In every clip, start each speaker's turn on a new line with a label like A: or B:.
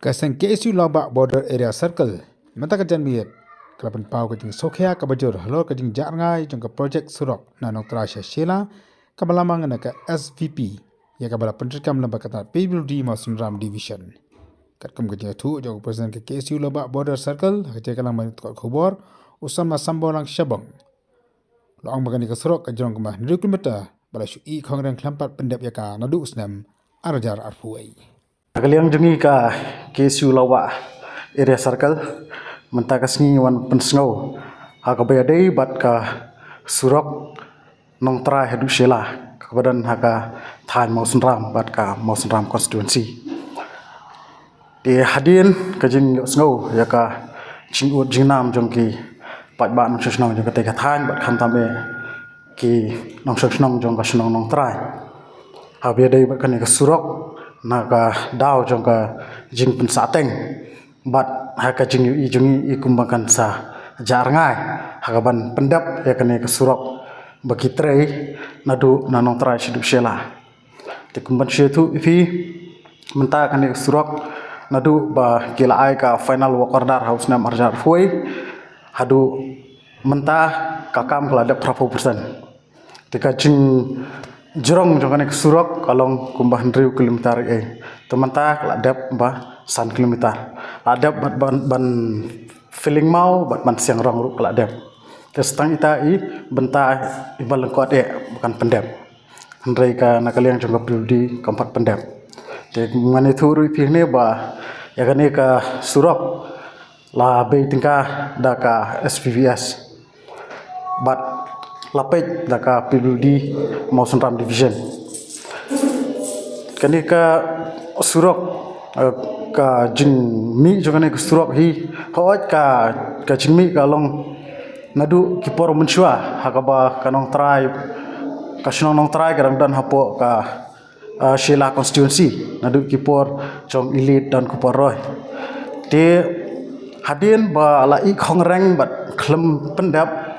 A: Kasang KSU Lobak Border Area Circle mata kajan miet kelapan pau kajing sokhya kabajur halor kajing jarngai jong ka project surok nanok trasya shela kabalamang na ka SVP ya kabala pentrikam lamba kata PWD Masun Ram Division katkam kajing tu jong presiden ka KSU Lobak Border Circle kajing kalang manit kot khubor usam na sambolang syabang loang bagani ka surok kajong kemah 2 kilometer bala syui khongrang klampat pendap yaka nadu usnam arjar arfuai.
B: Kaliang jengi ka KSU Lawak Area Circle menta kasni wan pensngau ha ka bayadai bat ka surok nong tra hedu shela kabadan ha ka than Mausun Ram bat ka Mausun Ram constituency di hadin ka jing sngo ya ka chingut jingnam jong ki pat ba nong snong jong ka te ka than bat kham tame ki nong snong jong ka snong nong tra ha bayadai bat ka ni ka surok naga daw jong ka jing pensateng bat ha ka jing i jungi i kumbangkan sa jarngai ha ka ban pendap ya kane ka surok bagi trei nadu nanong trai sidu shela te kumban shetu ipi menta kane ka surok nadu ba kila ai ka final work order house nam arjar foi hadu menta kakam keladap 100% tika jing jerong jong kane surok kalong kumbah 100 kilometer temanta ladap ba 1 kilometer ladap ban feeling mau ban siang rong ru ladap testang ita i benta ibal lengkot bukan pendap hendrai ka nakaliang jong pribadi keempat pendap te mane thuru pi ba ya kane ka surok la be tingka da ka SPVS bat lapet daka PWD Mausun Ram Division kani ka surok ka jing mi jogane ka surok hi hoat ka jing mi ka long nadu kipor menshua hakaba kanong tribe ka nong tribe kadang dan hapo ka shela constituency nadu kipor jong elite dan kupor roy de hadin ba la ik hongreng bat klem pendap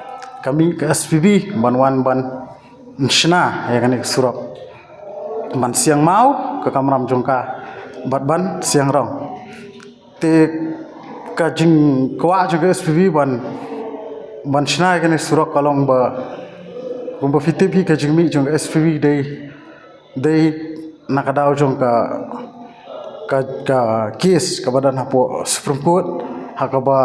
B: kami ke SPB banwan ban nshna ya kan surok ban siang mau ke kamram jongka bat ban siang rong te ka jing kwa jong ke SPB ban shna ya kan surok kalong ba gumba fitipi ka jing mi jong SPB dei nakadaw jong ka case ka badan hapo Supreme Court hakaba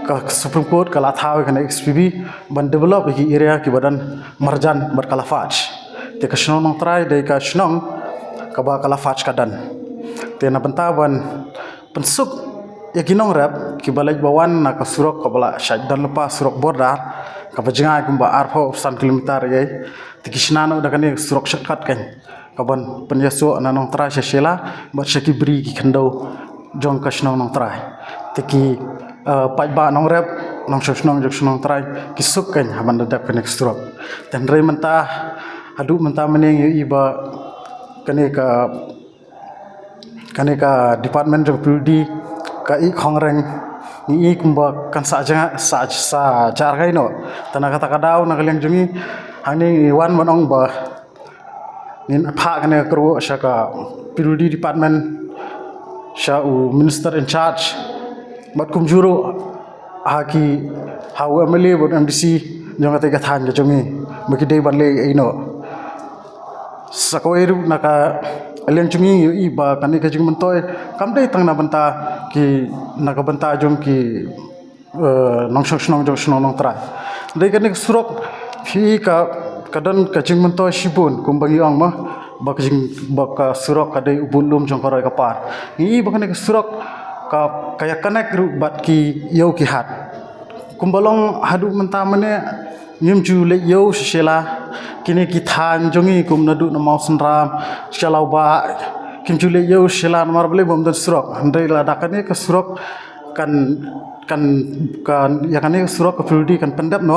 B: ka Supreme Court kala thaw kana XPB ban develop ki area ki badan marjan bar kala faj te ka shnong nong trai de ka shnong ka ba kala faj kadan te na bantaban pensuk ya ginong rap ki balaj bawan na ka surok ka bala shaj dan lepa surok border ka bajinga kumba arpho 1 kilometer ye te ki shnano da kane surok shakat kan ka ban penyaso na nong trai shela bat shaki bri ki khando jong ka shnong nong trai te ki pat ba nong rep nong shnong trai kisuk kan haban dadap kane strok dan rei menta adu menta meneng iba kane ka department of PWD ka i khongreng ni kumba kan sa jargai no tana kata kadau na kaliang jungi hani wan monong ba nin pha kane kru shaka PWD department sha minister in charge bat kum juro haki hau MLA bot MDC jong ate ka than ga jongi maki dei ban le ino sakoiru naka aliang jungi i ba kani ka jing mentoy kam dei tang na banta ki naka banta jong ki nong shong nong tra dei kani surok phi ka kadan ka jing mentoy shibun kumbangi ong ma ba ka surok ka dei ubulum jong koroi ka par i ba kani surok ka kaya connect ru bat ki yo ki hat kumbalong hadu menta mane nyimju le yo shela kini ki than jongi kum nadu na Mausun Ram shalau ba kimju le yo shela mar bele bom dan surok ndai la dakane ka surok kan ya kane surok ka PWD kan pendap no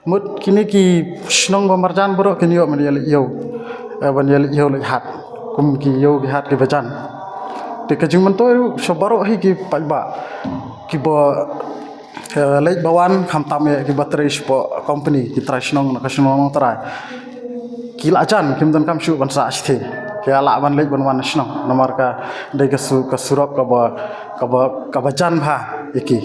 B: mut kini ki shnong ba marjan boro kini yo man yo ban yo le hat kum ki yo ki hat ki bajan te kajing mentoy sobaro hi ki pajba ki bo lej bawan kham tame ki battery spo company ki trashnong na kashnong trai ki la jan kim dan kam shu ban sa chi Kaya la ban lek ban wan sno nomor ka dei ka surok ka ba jan pha iki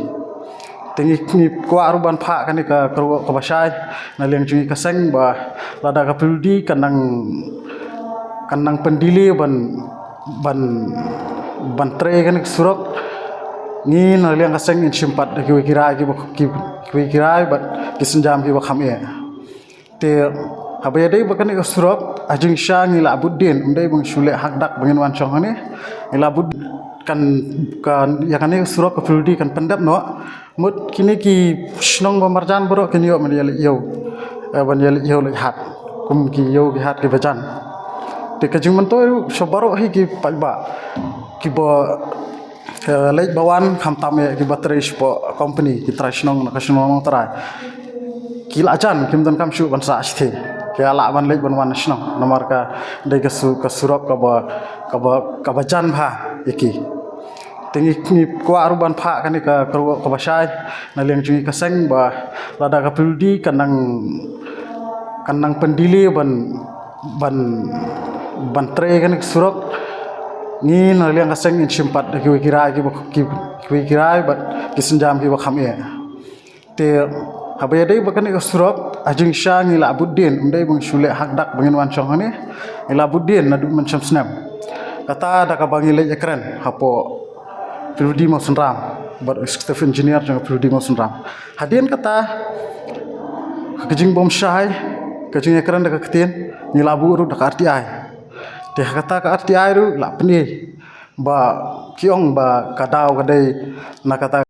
B: tingi ni kwa aruban pha kan ka ka basai na leng cungi ka seng ba lada ka pildi kanang pendili ban tre kan surok ni na leng ka seng in simpat ki kirai ba kisenjam ki ba kham e te habaya dei ba kan ka surok ajing sha ni la buddin dei bang shule hak dak bangin wan chong ni la bud kan ya kan ni surok ka pildi kan pendap no mut kini ki snong ba marjan bro kini yo man yo ban yo le hat kum ki yo ki hat ki bajan te ka jing man to sobaro hi ki palba ki bo leit bawan kham tame ki battery spo company ki trashnong na kashnong tara ki la jan kim dan kam shu ban sa asthe kaya la ban leit ban wan snong nomor ka dei ka surok ka ba jan pha iki tingi ni kwa aruban pha kan ka basai na leng cungi ka seng ba lada ka pildi kanang pendili ban tre kan surok ni na leng ka seng in simpat ki kirai ba kisenjam ki ba kham e te habaya dei ba kan ka surok ajing sha ni la buddin dei bang shule hak dak bangin wan chong ni la buddin na du man sam snap kata da ka bangi le ekran hapo Prudi mau senram, staff engineer jangan prudi mau senram. Hadian kata kejing bom syai, kejing ekran dekat ketien, nilabu ru dekat RTI. Dia kata ke RTI ru lap ni, ba kiong ba kadau kadai nak kata